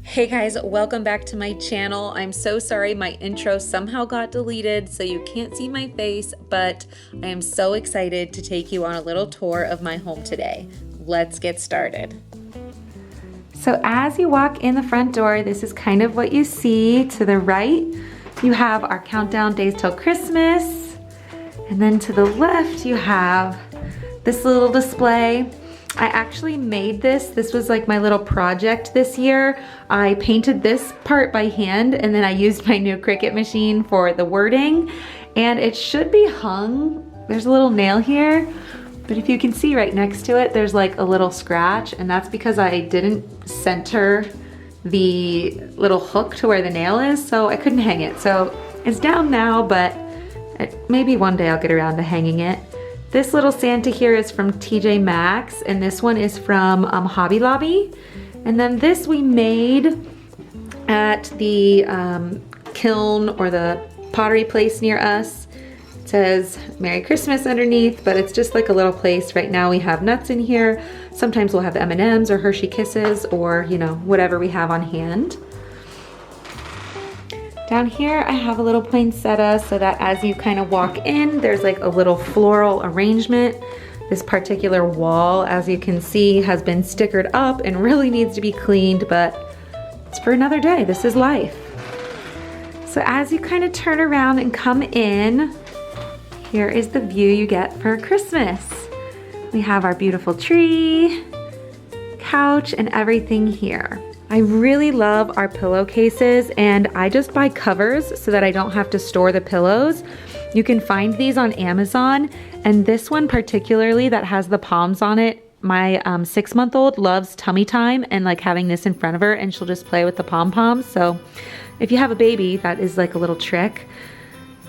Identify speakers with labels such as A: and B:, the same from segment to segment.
A: Hey guys, welcome back to my channel. I'm so sorry my intro somehow got deleted so you can't see my face, but I am so excited to take you on a little tour of my home today. Let's get started. So as you walk in the front door, this is kind of what you see. To the right, you have our countdown days till Christmas. And then to the left, you have this little display. I actually made this. This was like my little project this year. I painted this part by hand and then I used my new Cricut machine for the wording, and it should be hung. There's a little nail here, but if you can see right next to it, there's like a little scratch, and that's because I didn't center the little hook to where the nail is, so I couldn't hang it. So it's down now, but maybe one day I'll get around to hanging it. This little Santa here is from TJ Maxx, and this one is from Hobby Lobby. And then this we made at the kiln or the pottery place near us. It says Merry Christmas underneath, but it's just like a little place. Right now we have nuts in here. Sometimes we'll have M&Ms or Hershey Kisses or, you know, whatever we have on hand. Down here, I have a little poinsettia so that as you kind of walk in, there's like a little floral arrangement. This particular wall, as you can see, has been stickered up and really needs to be cleaned, but it's for another day. This is life. So as you kind of turn around and come in, here is the view you get for Christmas. We have our beautiful tree, couch, and everything here. I really love our pillowcases, and I just buy covers so that I don't have to store the pillows. You can find these on Amazon, and this one particularly that has the palms on it, my 6-month-old loves tummy time and like having this in front of her, and she'll just play with the pom-poms. So if you have a baby, that is like a little trick.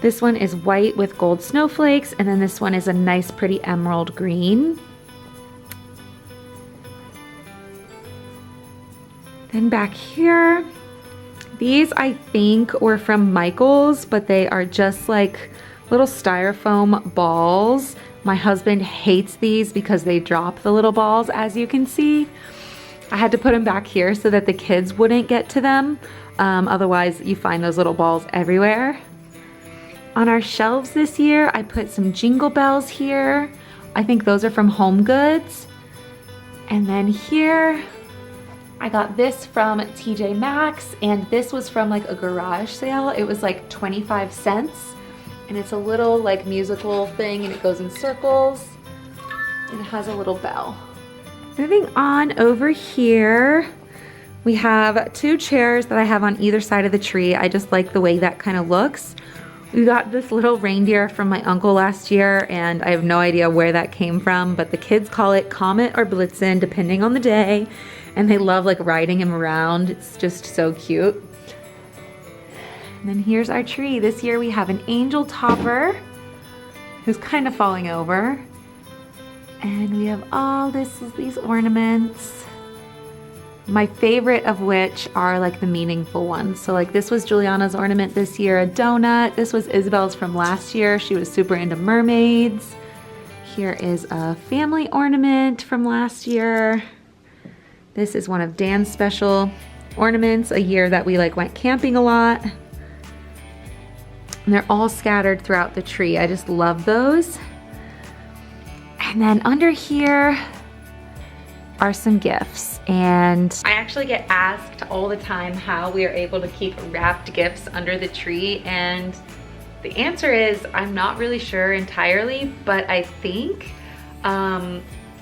A: This one is white with gold snowflakes, and then this one is a nice pretty emerald green. Then back here, these I think were from Michael's, but they are just like little styrofoam balls. My husband hates these because they drop the little balls, as you can see. I had to put them back here so that the kids wouldn't get to them. Otherwise, you find those little balls everywhere. On our shelves this year, I put some jingle bells here. I think those are from Home Goods. And then here, I got this from TJ Maxx, and this was from like a garage sale. It was like 25 cents, and it's a little like musical thing, and it goes in circles, and it has a little bell. Moving on over here, we have 2 chairs that I have on either side of the tree. I just like the way that kind of looks. We got this little reindeer from my uncle last year, and I have no idea where that came from, but the kids call it Comet or Blitzen, depending on the day. And they love like riding him around. It's just so cute. And then here's our tree. This year we have an angel topper who's kind of falling over. And we have all these ornaments. My favorite of which are like the meaningful ones. So like this was Juliana's ornament this year, a donut. This was Isabel's from last year. She was super into mermaids. Here is a family ornament from last year. This is one of Dan's special ornaments, a year that we like went camping a lot. And they're all scattered throughout the tree. I just love those. And then under here are some gifts. And I actually get asked all the time how we are able to keep wrapped gifts under the tree. And the answer is I'm not really sure entirely, but I think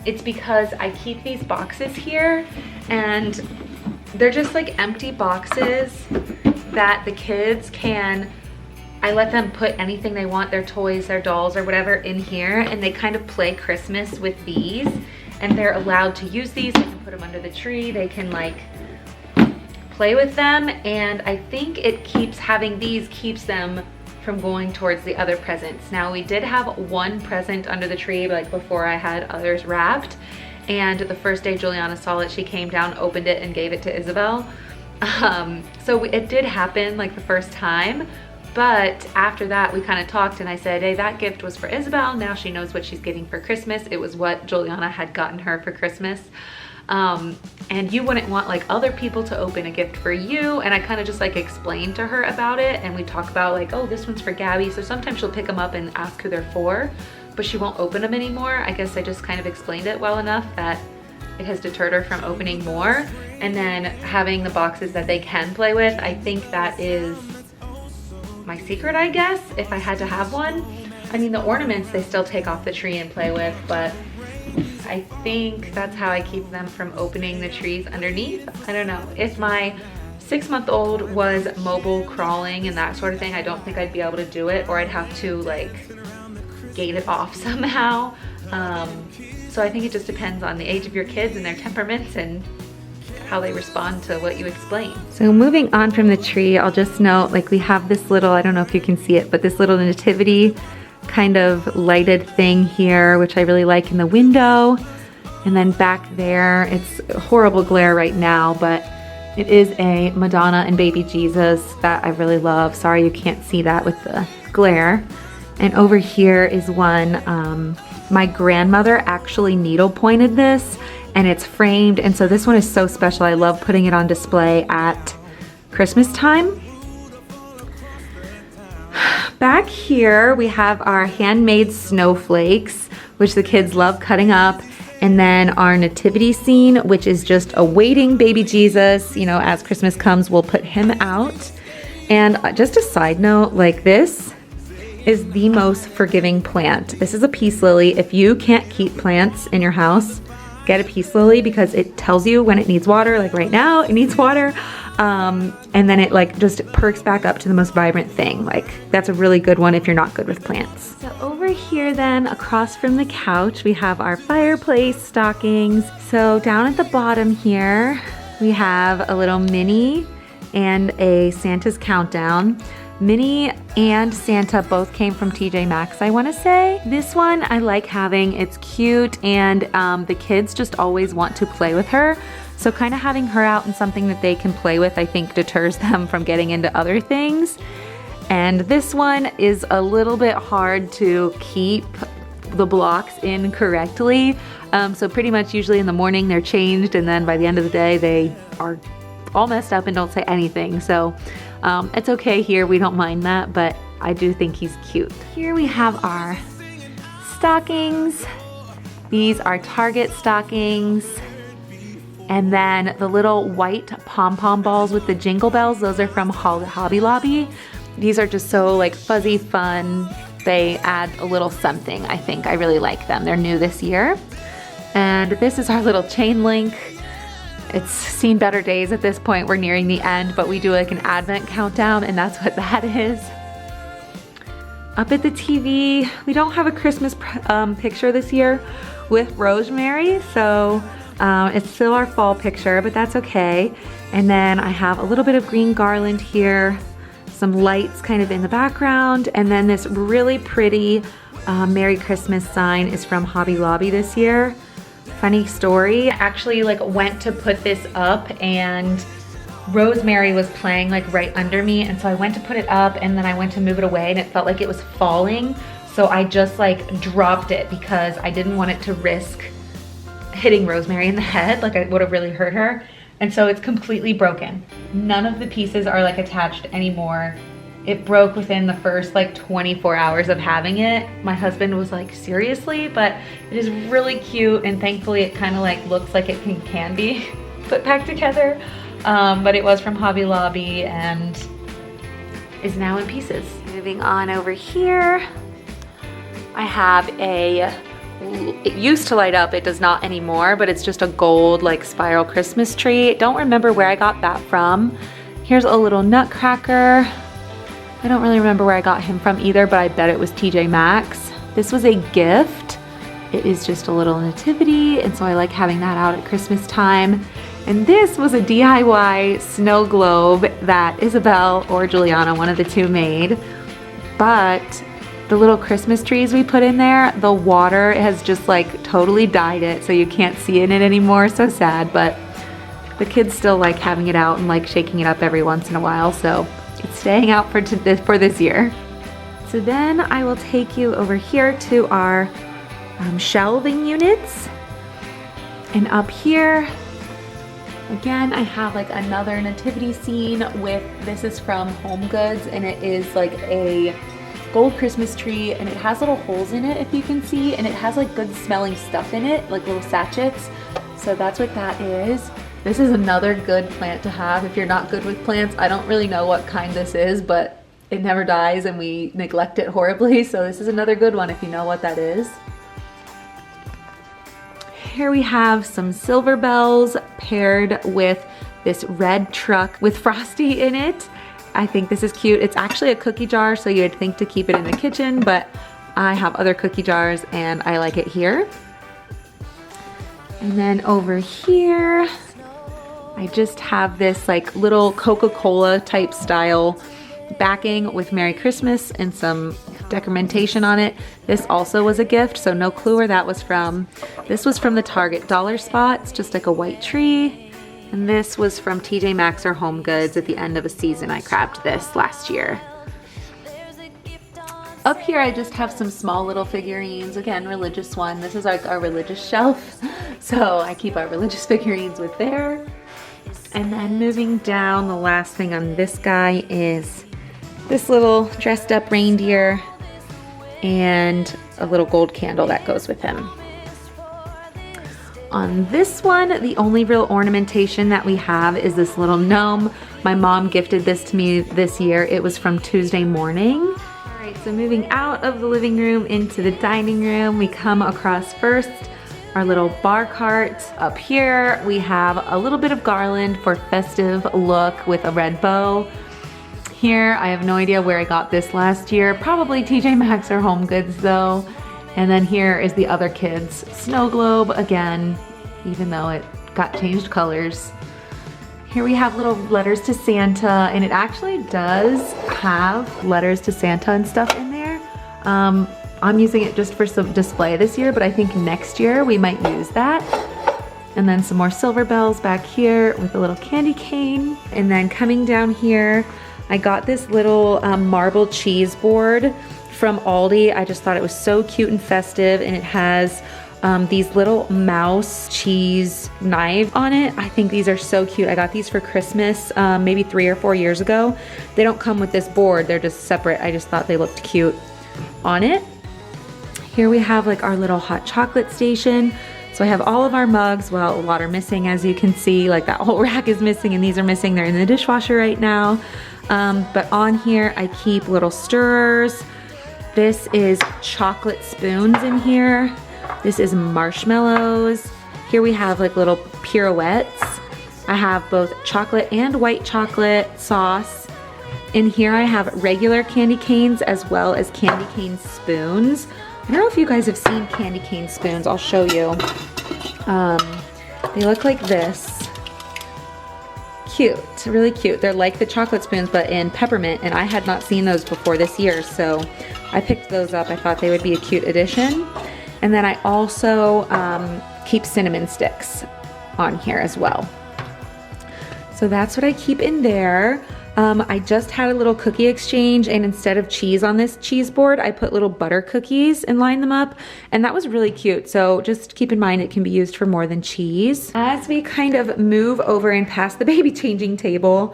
A: it's because I keep these boxes here, and they're just like empty boxes that the kids can, I let them put anything they want, their toys, their dolls, or whatever in here, and they kind of play Christmas with these, and they're allowed to use these. They can put them under the tree, they can like play with them, and I think it having these keeps them from going towards the other presents. Now we did have one present under the tree like before I had others wrapped, and the first day Juliana saw it, she came down, opened it, and gave it to Isabel. So it did happen like the first time, but after that we kind of talked, and I said, hey, that gift was for Isabel. Now she knows what she's getting for Christmas. It was what Juliana had gotten her for Christmas. And you wouldn't want like other people to open a gift for you. And I kind of just like explained to her about it, and we talk about like, oh, this one's for Gabby. So sometimes she'll pick them up and ask who they're for, but she won't open them anymore. I guess I just kind of explained it well enough that it has deterred her from opening more. And then having the boxes that they can play with, I think that is my secret, I guess, if I had to have one. I mean, the ornaments they still take off the tree and play with, but I think that's how I keep them from opening the trees underneath. I don't know. If my 6-month-old was mobile crawling and that sort of thing, I don't think I'd be able to do it, or I'd have to like gate it off somehow. So I think it just depends on the age of your kids and their temperaments and how they respond to what you explain. So moving on from the tree, I'll just note like we have this little, I don't know if you can see it, but this little nativity kind of lighted thing here, which I really like in the window. And then back there, it's a horrible glare right now, but it is a Madonna and baby Jesus that I really love. Sorry you can't see that with the glare. And over here is one, my grandmother actually needle pointed this, and it's framed, and so this one is so special. I love putting it on display at Christmas time. Back here we have our handmade snowflakes, which the kids love cutting up, and then our nativity scene, which is just awaiting baby Jesus. You know, as Christmas comes, we'll put him out. And just a side note, like this is the most forgiving plant. This is a peace lily. If you can't keep plants in your house, get a peace lily, because it tells you when it needs water. Like right now it needs water, and then it like just perks back up to the most vibrant thing. Like that's a really good one if you're not good with plants. So over here then, across from the couch, we have our fireplace stockings. So down at the bottom here we have a little Minnie and a Santa's countdown. Minnie and Santa both came from TJ Maxx, I want to say. This one I like having. It's cute, and the kids just always want to play with her. So kind of having her out in something that they can play with, I think deters them from getting into other things. And this one is a little bit hard to keep the blocks in correctly. So pretty much usually in the morning they're changed, and then by the end of the day they are all messed up and don't say anything. So it's okay here, we don't mind that, but I do think he's cute. Here we have our stockings. These are Target stockings. And then the little white pom-pom balls with the jingle bells, those are from Hobby Lobby. These are just so like fuzzy fun. They add a little something, I think. I really like them. They're new this year. And this is our little chain link. It's seen better days at this point. We're nearing the end, but we do like an Advent countdown, and that's what that is. Up at the TV, we don't have a Christmas picture this year with Rosemary, so it's still our fall picture, but that's okay. And then I have a little bit of green garland here, some lights kind of in the background, and then this really pretty Merry Christmas sign is from Hobby Lobby this year. Funny story, I actually like went to put this up and Rosemary was playing like right under me, and so I went to put it up and then I went to move it away and it felt like it was falling, so I just like dropped it because I didn't want it to risk hitting Rosemary in the head. Like it would have really hurt her, and so it's completely broken. None of the pieces are like attached anymore. It broke within the first like 24 hours of having it. My husband was like, seriously? But it is really cute, and thankfully it kind of like looks like it can be put back together. But it was from Hobby Lobby and is now in pieces. Moving on over here, I have it used to light up, it does not anymore, but it's just a gold like spiral Christmas tree. Don't remember where I got that from. Here's a little nutcracker. I don't really remember where I got him from either, but I bet it was TJ Maxx. This was a gift. It is just a little nativity, and so I like having that out at Christmas time. And this was a DIY snow globe that Isabel or Juliana, one of the two, made. But the little Christmas trees we put in there, the water has just like totally dyed it, so you can't see in it anymore. So sad, but the kids still like having it out and like shaking it up every once in a while, so it's staying out for this year. So then I will take you over here to our shelving units. And up here Again, I have like another nativity scene with, this is from Home Goods, and it is like a gold Christmas tree, and it has little holes in it, if you can see, and it has like good smelling stuff in it, like little sachets. So that's what that is. This is another good plant to have if you're not good with plants. I don't really know what kind this is, but it never dies and we neglect it horribly. So this is another good one if you know what that is. Here we have some silver bells paired with this red truck with Frosty in it. I think this is cute. It's actually a cookie jar, so you'd think to keep it in the kitchen, but I have other cookie jars and I like it here. And then over here, I just have this like little Coca-Cola type style backing with Merry Christmas and some decoration on it. This also was a gift, so no clue where that was from. This was from the Target dollar spot. It's just like a white tree. And this was from TJ Maxx or Home Goods at the end of a season. I grabbed this last year. Up here I just have some small little figurines. Again, religious one. This is like our religious shelf. So I keep our religious figurines with there. And then moving down, the last thing on this guy is this little dressed up reindeer and a little gold candle that goes with him. On this one, the only real ornamentation that we have is this little gnome. My mom gifted this to me this year. It was from Tuesday morning. All right, so moving out of the living room into the dining room, we come across first our little bar cart. Up here, we have a little bit of garland for festive look with a red bow. Here, I have no idea where I got this last year. Probably TJ Maxx or Home Goods though. And then here is the other kids' snow globe again, even though it got changed colors. Here we have little letters to Santa, and it actually does have letters to Santa and stuff in there. I'm using it just for some display this year, but I think next year we might use that. And then some more silver bells back here with a little candy cane. And then coming down here, I got this little marble cheese board from Aldi. I just thought it was so cute and festive, and it has these little mouse cheese knives on it. I think these are so cute. I got these for Christmas maybe 3 or 4 years ago. They don't come with this board, they're just separate. I just thought they looked cute on it. Here we have like our little hot chocolate station. So I have all of our mugs. Well, a lot are missing, as you can see. Like that whole rack is missing and these are missing. They're in the dishwasher right now. But on here I keep little stirrers. This is chocolate spoons in here. This is marshmallows. Here we have like little pirouettes. I have both chocolate and white chocolate sauce. In here I have regular candy canes as well as candy cane spoons. I don't know if you guys have seen candy cane spoons. I'll show you. They look like this. Cute, really cute. They're like the chocolate spoons but in peppermint, and I had not seen those before this year, so I picked those up. I thought they would be a cute addition. And then I also keep cinnamon sticks on here as well. So that's what I keep in there. I just had a little cookie exchange, and instead of cheese on this cheese board, I put little butter cookies and lined them up, and that was really cute. So just keep in mind it can be used for more than cheese. As we kind of move over and past the baby changing table,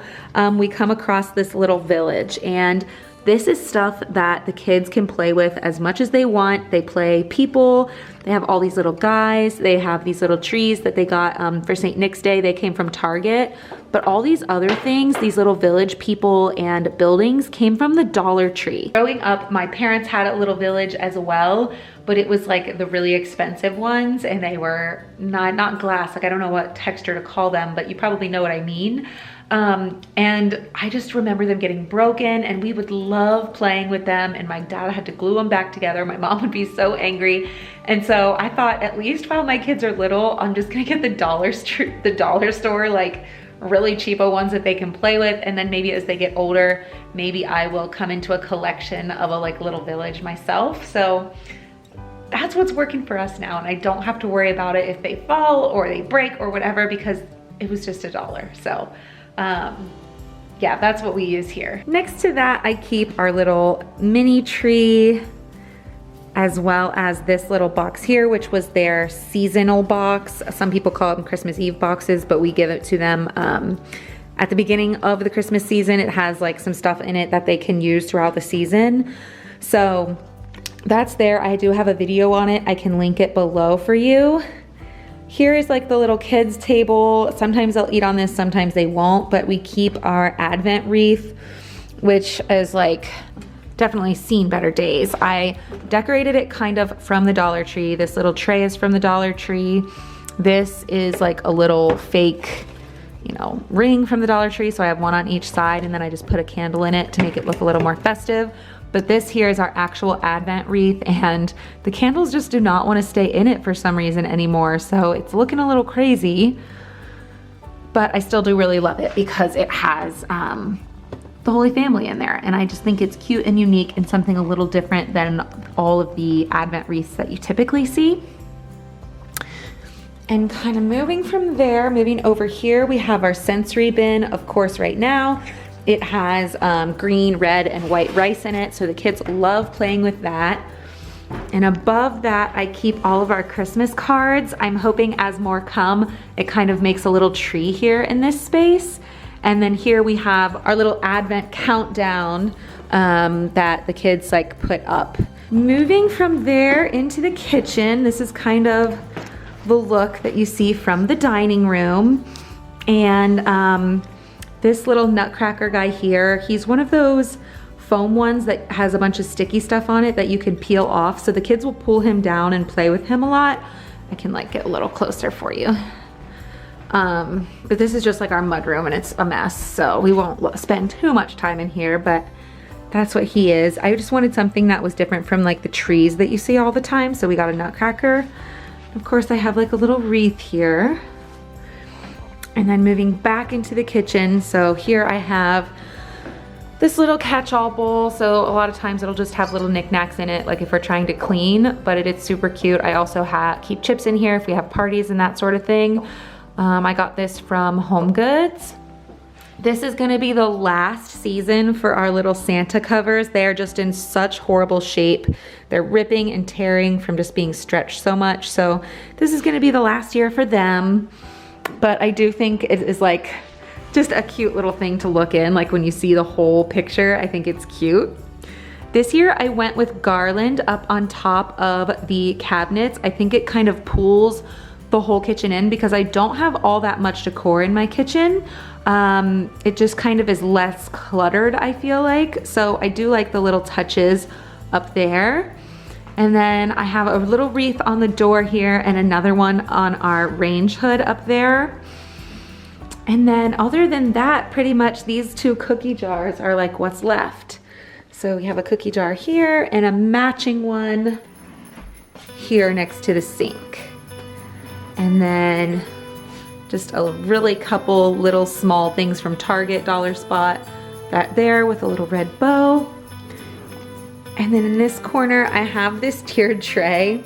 A: we come across this little village, and this is stuff that the kids can play with as much as they want. They play people. They have all these little guys. They have these little trees that they got for St. Nick's Day. They came from Target. But all these other things, these little village people and buildings, came from the Dollar Tree. Growing up, my parents had a little village as well, but it was like the really expensive ones, and they were not glass. Like, I don't know what texture to call them, but you probably know what I mean. And I just remember them getting broken, and we would love playing with them, and my dad had to glue them back together. My mom would be so angry. And so I thought, at least while my kids are little, I'm just gonna get the dollar store, like really cheapo ones that they can play with. And then maybe as they get older, maybe I will come into a collection of a like little village myself. So that's what's working for us now. And I don't have to worry about it if they fall or they break or whatever, because it was just $1. So yeah, that's what we use here. Next to that, I keep our little mini tree as well as this little box here, which was their seasonal box. Some people call them Christmas Eve boxes, but we give it to them at the beginning of the Christmas season. It has like some stuff in it that they can use throughout the season. So that's there. I do have a video on it. I can link it below for you. Here is like the little kids table. Sometimes they'll eat on this, sometimes they won't, but we keep our Advent wreath, which is like definitely seen better days. I decorated it kind of from the Dollar Tree. This little tray is from the Dollar Tree. This is like a little fake, you know, ring from the Dollar Tree. So I have one on each side, and then I just put a candle in it to make it look a little more festive. But this here is our actual Advent wreath, and the candles just do not want to stay in it for some reason anymore. So it's looking a little crazy, but I still do really love it because it has the Holy Family in there. And I just think it's cute and unique and something a little different than all of the Advent wreaths that you typically see. And kind of moving from there, moving over here, we have our sensory bin. Of course, right now, it has green, red, and white rice in it, so the kids love playing with that. And above that, I keep all of our Christmas cards. I'm hoping as more come, it kind of makes a little tree here in this space. And then here we have our little Advent countdown that the kids like put up. Moving from there into the kitchen, this is kind of the look that you see from the dining room. And this little nutcracker guy here, he's one of those foam ones that has a bunch of sticky stuff on it that you can peel off. So the kids will pull him down and play with him a lot. I can like get a little closer for you. But this is just like our mudroom and it's a mess. So we won't spend too much time in here, but that's what he is. I just wanted something that was different from like the trees that you see all the time. So we got a nutcracker. Of course, I have like a little wreath here. And then moving back into the kitchen, so here I have this little catch-all bowl. So a lot of times it'll just have little knickknacks in it, like if we're trying to clean, but it is super cute. I also keep chips in here if we have parties and that sort of thing. I got this from Home Goods. This is gonna be the last season for our little Santa covers. They are just in such horrible shape. They're ripping and tearing from just being stretched so much. So this is gonna be the last year for them. But I do think it is like just a cute little thing to look in. Like when you see the whole picture, I think it's cute. This year I went with garland up on top of the cabinets. I think it kind of pulls the whole kitchen in because I don't have all that much decor in my kitchen. It just kind of is less cluttered, I feel like. So I do like the little touches up there. And then I have a little wreath on the door here and another one on our range hood up there. And then other than that, pretty much these two cookie jars are like what's left. So we have a cookie jar here and a matching one here next to the sink. And then just a really couple little small things from Target, Dollar Spot, that there with a little red bow. And then in this corner, I have this tiered tray,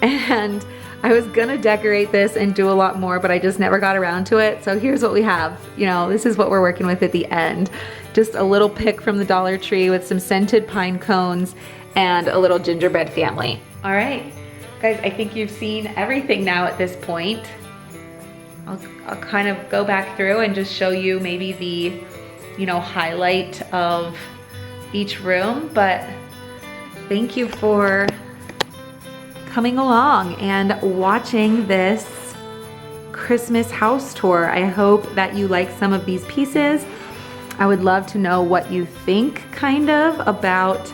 A: and I was gonna decorate this and do a lot more, but I just never got around to it. So here's what we have. You know, this is what we're working with at the end. Just a little pick from the Dollar Tree with some scented pine cones and a little gingerbread family. All right, guys, I think you've seen everything now at this point. I'll kind of go back through and just show you maybe the, you know, highlight of each room, but thank you for coming along and watching this Christmas house tour. I hope that you like some of these pieces. I would love to know what you think kind of about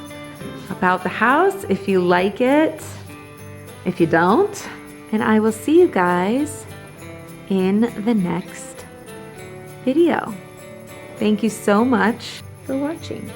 A: the house, if you like it, if you don't. And I will see you guys in the next video. Thank you so much for watching.